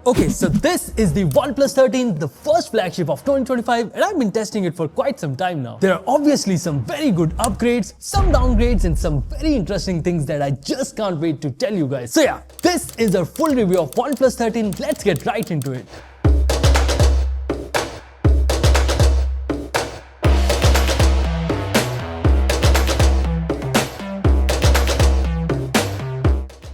Okay, so this is the OnePlus 13, the first flagship of 2025, and I've been testing it for quite some time now. There are obviously some very good upgrades, some downgrades, and some very interesting things that I just can't wait to tell you guys. So yeah, this is a full review of OnePlus 13. Let's get right into it.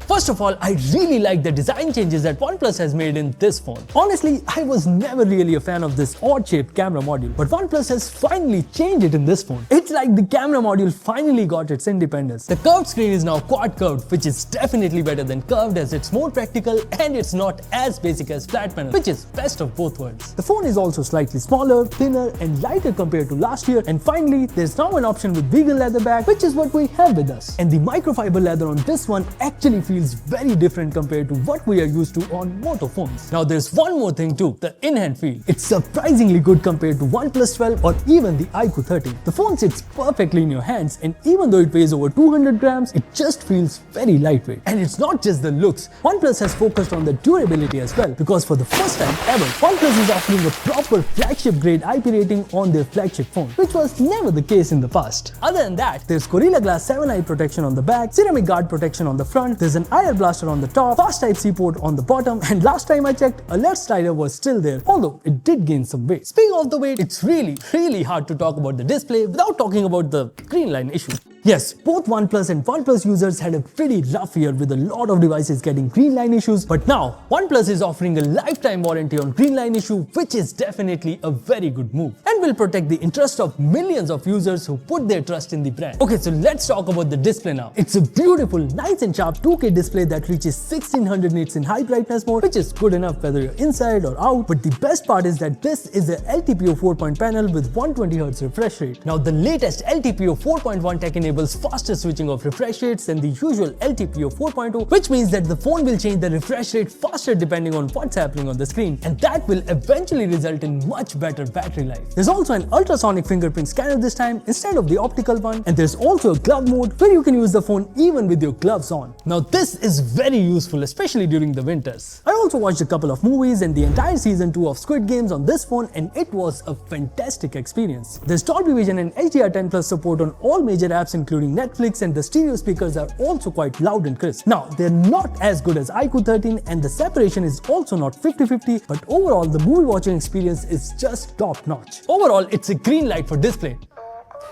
First of all, I really like the design changes that OnePlus has made in this phone. Honestly, I was never really a fan of this odd-shaped camera module, but OnePlus has finally changed it in this phone. It's like the camera module finally got its independence. The curved screen is now quad curved, which is definitely better than curved as it's more practical and it's not as basic as flat panel, which is best of both worlds. The phone is also slightly smaller, thinner and lighter compared to last year, and finally, there's now an option with vegan leather back, which is what we have with us. And the microfiber leather on this one actually feels very different compared to what we are used to on Moto phones. Now there's one more thing too, the in-hand feel. It's surprisingly good compared to OnePlus 12 or even the iQOO 13. The phone sits perfectly in your hands, and even though it weighs over 200 grams, it just feels very lightweight. And it's not just the looks. OnePlus has focused on the durability as well, because for the first time ever, OnePlus is offering a proper flagship grade IP rating on their flagship phone, which was never the case in the past. Other than that, there's Gorilla Glass 7 eye protection on the back, ceramic guard protection on the front, there's an IR blaster on the top, fast Type-C port on the bottom, and last time I checked, alert slider was still there, although it did gain some weight. Speaking of the weight, it's really hard to talk about the display without talking about the green line issue. Yes, both OnePlus and OnePlus users had a pretty rough year with a lot of devices getting green line issues, but now OnePlus is offering a lifetime warranty on green line issue, which is definitely a very good move and will protect the interest of millions of users who put their trust in the brand. Okay, so let's talk about the display now. It's a beautiful, nice and sharp 2K display that reaches 1600 nits in high brightness mode, which is good enough whether you're inside or out, but the best part is that this is a LTPO 4-point panel with 120Hz refresh rate. Now the latest LTPO 4.1 tech enables faster switching of refresh rates than the usual LTPO 4.0, which means that the phone will change the refresh rate faster depending on what's happening on the screen, and that will eventually result in much better battery life. There's also an ultrasonic fingerprint scanner this time instead of the optical one, and there's also a glove mode where you can use the phone even with your gloves on. Now this is very useful, especially during the winters. I also watched a couple of movies and the entire season 2 of Squid Games on this phone, and it was a fantastic experience. There's Dolby Vision and HDR10 Plus support on all major apps including Netflix, and the stereo speakers are also quite loud and crisp. Now, they're not as good as iQOO 13 and the separation is also not 50-50, but overall the movie watching experience is just top notch. Overall, it's a green light for display.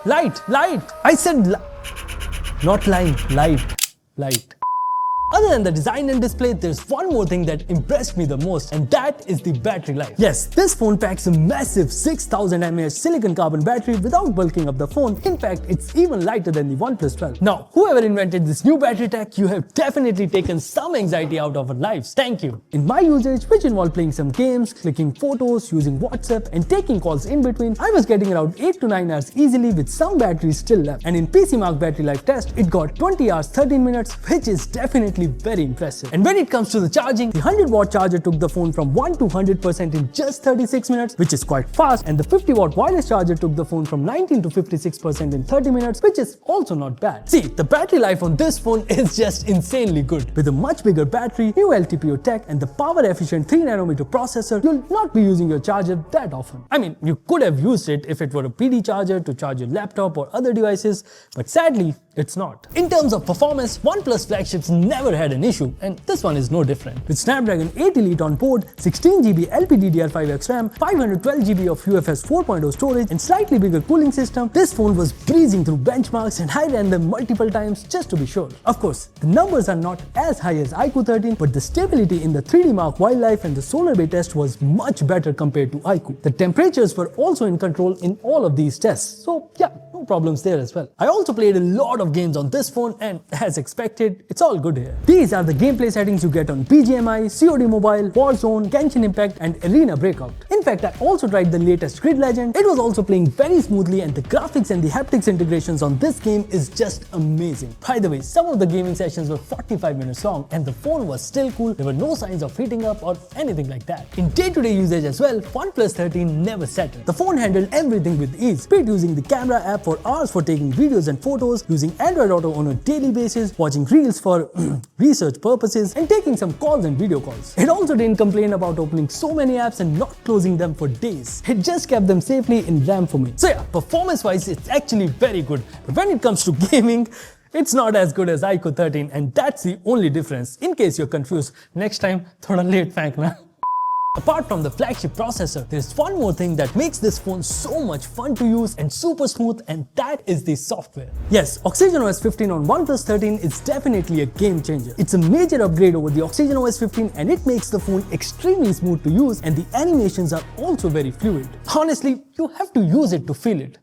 Light! I said not line, light. Other than the design and display, there's one more thing that impressed me the most, and that is the battery life. Yes, this phone packs a massive 6000 mAh silicon carbon battery without bulking up the phone. In fact, it's even lighter than the OnePlus 12. Now, whoever invented this new battery tech, you have definitely taken some anxiety out of our lives. Thank you. In my usage, which involved playing some games, clicking photos, using WhatsApp, and taking calls in between, I was getting around 8 to 9 hours easily with some batteries still left. And in PCMark battery life test, it got 20 hours 13 minutes, which is definitely very impressive. And when it comes to the charging, the 100-watt charger took the phone from 1 to 100% in just 36 minutes, which is quite fast, and the 50-watt wireless charger took the phone from 19 to 56% in 30 minutes, which is also not bad. See, the battery life on this phone is just insanely good. With a much bigger battery, new LTPO tech, and the power-efficient 3nm processor, you'll not be using your charger that often. I mean, you could have used it if it were a PD charger to charge your laptop or other devices, but sadly, it's not. In terms of performance, OnePlus flagships never had an issue, and this one is no different. With Snapdragon 8 Elite on board, 16GB LPDDR5X RAM, 512GB of UFS 4.0 storage, and slightly bigger cooling system, this phone was breezing through benchmarks, and I ran them multiple times just to be sure. Of course, the numbers are not as high as iQOO 13, but the stability in the 3D Mark wildlife and the solar bay test was much better compared to iQOO. The temperatures were also in control in all of these tests, so yeah, no problems there as well. I also played a lot of games on this phone, and as expected, it's all good here. These are the gameplay settings you get on BGMI, COD Mobile, Warzone, Genshin Impact, and Arena Breakout. In In fact, I also tried the latest Grid Legend. It was also playing very smoothly, and the graphics and the haptics integrations on this game is just amazing. By the way, some of the gaming sessions were 45 minutes long and the phone was still cool. There were no signs of heating up or anything like that. In day-to-day usage as well, OnePlus 13 never settled. The phone handled everything with ease, be it using the camera app for hours for taking videos and photos, using Android Auto on a daily basis, watching reels for research purposes, and taking some calls and video calls. It also didn't complain about opening so many apps and not closing them for days. It just kept them safely in RAM for me. So yeah, performance-wise, it's actually very good. But when it comes to gaming, it's not as good as iQOO 13, and that's the only difference. In case you're confused, next time, thoda late feck na. Apart from the flagship processor, there's one more thing that makes this phone so much fun to use and super smooth, and that is the software. Yes, OxygenOS 15 on OnePlus 13 is definitely a game changer. It's a major upgrade over the OxygenOS 15, and it makes the phone extremely smooth to use, and the animations are also very fluid. Honestly, you have to use it to feel it.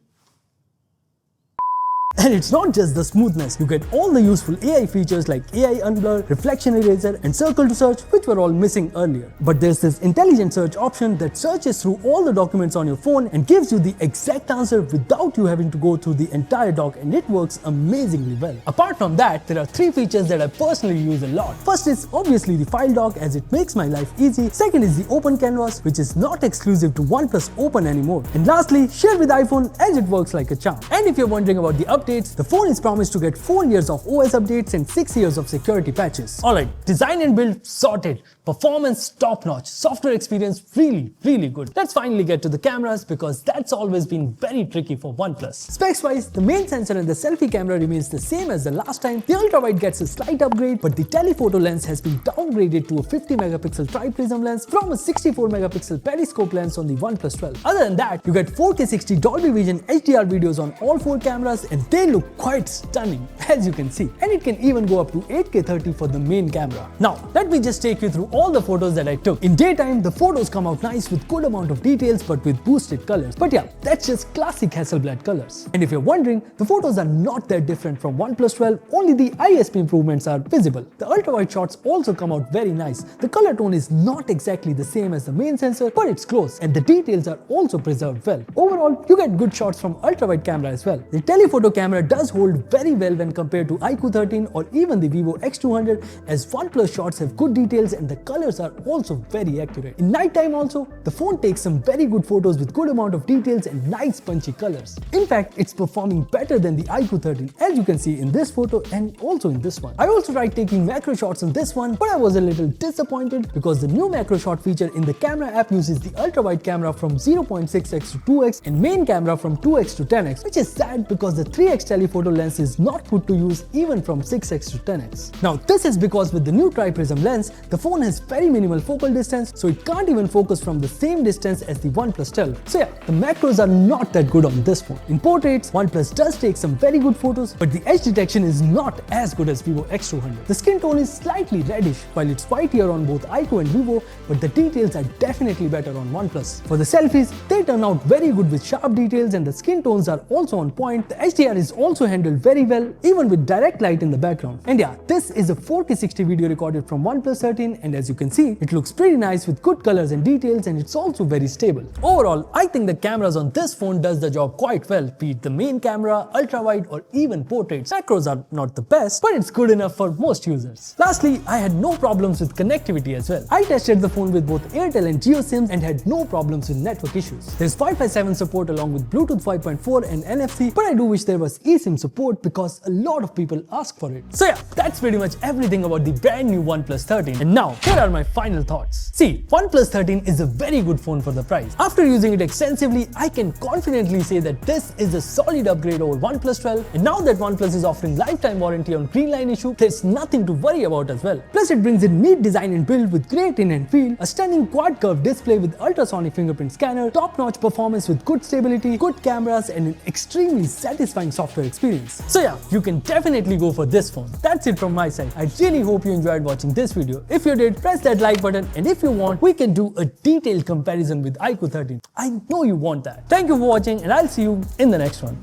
And it's not just the smoothness, you get all the useful AI features like AI Unblur, Reflection Eraser, and Circle to Search, which were all missing earlier. But there's this intelligent search option that searches through all the documents on your phone and gives you the exact answer without you having to go through the entire doc, and it works amazingly well. Apart from that, there are three features that I personally use a lot. First is obviously the file dock, as it makes my life easy. Second is the open canvas, which is not exclusive to OnePlus Open anymore. And lastly, share with iPhone, as it works like a charm. And if you're wondering about the updates, the phone is promised to get 4 years of OS updates and 6 years of security patches. Alright, design and build sorted, performance top-notch, software experience really good. Let's finally get to the cameras, because that's always been very tricky for OnePlus. Specs-wise, the main sensor and the selfie camera remains the same as the last time. The ultra-wide gets a slight upgrade, but the telephoto lens has been downgraded to a 50 megapixel tri-prism lens from a 64 megapixel periscope lens on the OnePlus 12. Other than that, you get 4K 60 Dolby Vision HDR videos on all 4 cameras, and they look quite stunning, as you can see. And it can even go up to 8K 30 for the main camera. Now, let me just take you through all the photos that I took. In daytime, the photos come out nice with good amount of details but with boosted colors. But yeah, that's just classic Hasselblad colors. And if you're wondering, the photos are not that different from OnePlus 12, only the ISP improvements are visible. The ultra-wide shots also come out very nice. The color tone is not exactly the same as the main sensor, but it's close, and the details are also preserved well. Overall, you get good shots from ultra-wide camera as well. The telephoto camera does hold very well when compared to iQOO 13 or even the Vivo X200, as OnePlus shots have good details and the colors are also very accurate. In nighttime also, the phone takes some very good photos with good amount of details and nice punchy colors. In fact, it's performing better than the iQOO 13, as you can see in this photo and also in this one. I also tried taking macro shots on this one, but I was a little disappointed because the new macro shot feature in the camera app uses the ultra-wide camera from 0.6x to 2x and main camera from 2x to 10x, which is sad because the 3x telephoto lens is not put to use even from 6x to 10x. Now, this is because with the new tri-prism lens, the phone has very minimal focal distance, so it can't even focus from the same distance as the OnePlus 12. So yeah, the macros are not that good on this phone. In portraits, OnePlus does take some very good photos, but the edge detection is not as good as Vivo X200. The skin tone is slightly reddish, while it's white here on both iQOO and Vivo, but the details are definitely better on OnePlus. For the selfies, they turn out very good with sharp details, and the skin tones are also on point. The HDR is also handled very well, even with direct light in the background. And yeah, this is a 4K 60 video recorded from OnePlus 13, and as you can see, it looks pretty nice with good colors and details, and it's also very stable. Overall, I think the cameras on this phone does the job quite well, be it the main camera, ultra-wide, or even portraits. Macros are not the best, but it's good enough for most users. Lastly, I had no problems with connectivity as well. I tested the phone with both Airtel and Jio SIMs and had no problems with network issues. There's Wi-Fi 7 support along with Bluetooth 5.4 and NFC, but I do wish there was eSIM support because a lot of people ask for it. So yeah, that's pretty much everything about the brand new OnePlus 13. And now, here are my final thoughts. See, OnePlus 13 is a very good phone for the price. After using it extensively, I can confidently say that this is a solid upgrade over OnePlus 12. And now that OnePlus is offering lifetime warranty on green line issue, there's nothing to worry about as well. Plus, it brings in neat design and build with great in-hand feel, a stunning quad curved display with ultrasonic fingerprint scanner, top-notch performance with good stability, good cameras, and an extremely satisfying software experience. So yeah, you can definitely go for this phone. That's it from my side. I really hope you enjoyed watching this video. If you did, press that like button, and if you want, we can do a detailed comparison with iQOO 13. I know you want that. Thank you for watching, and I'll see you in the next one.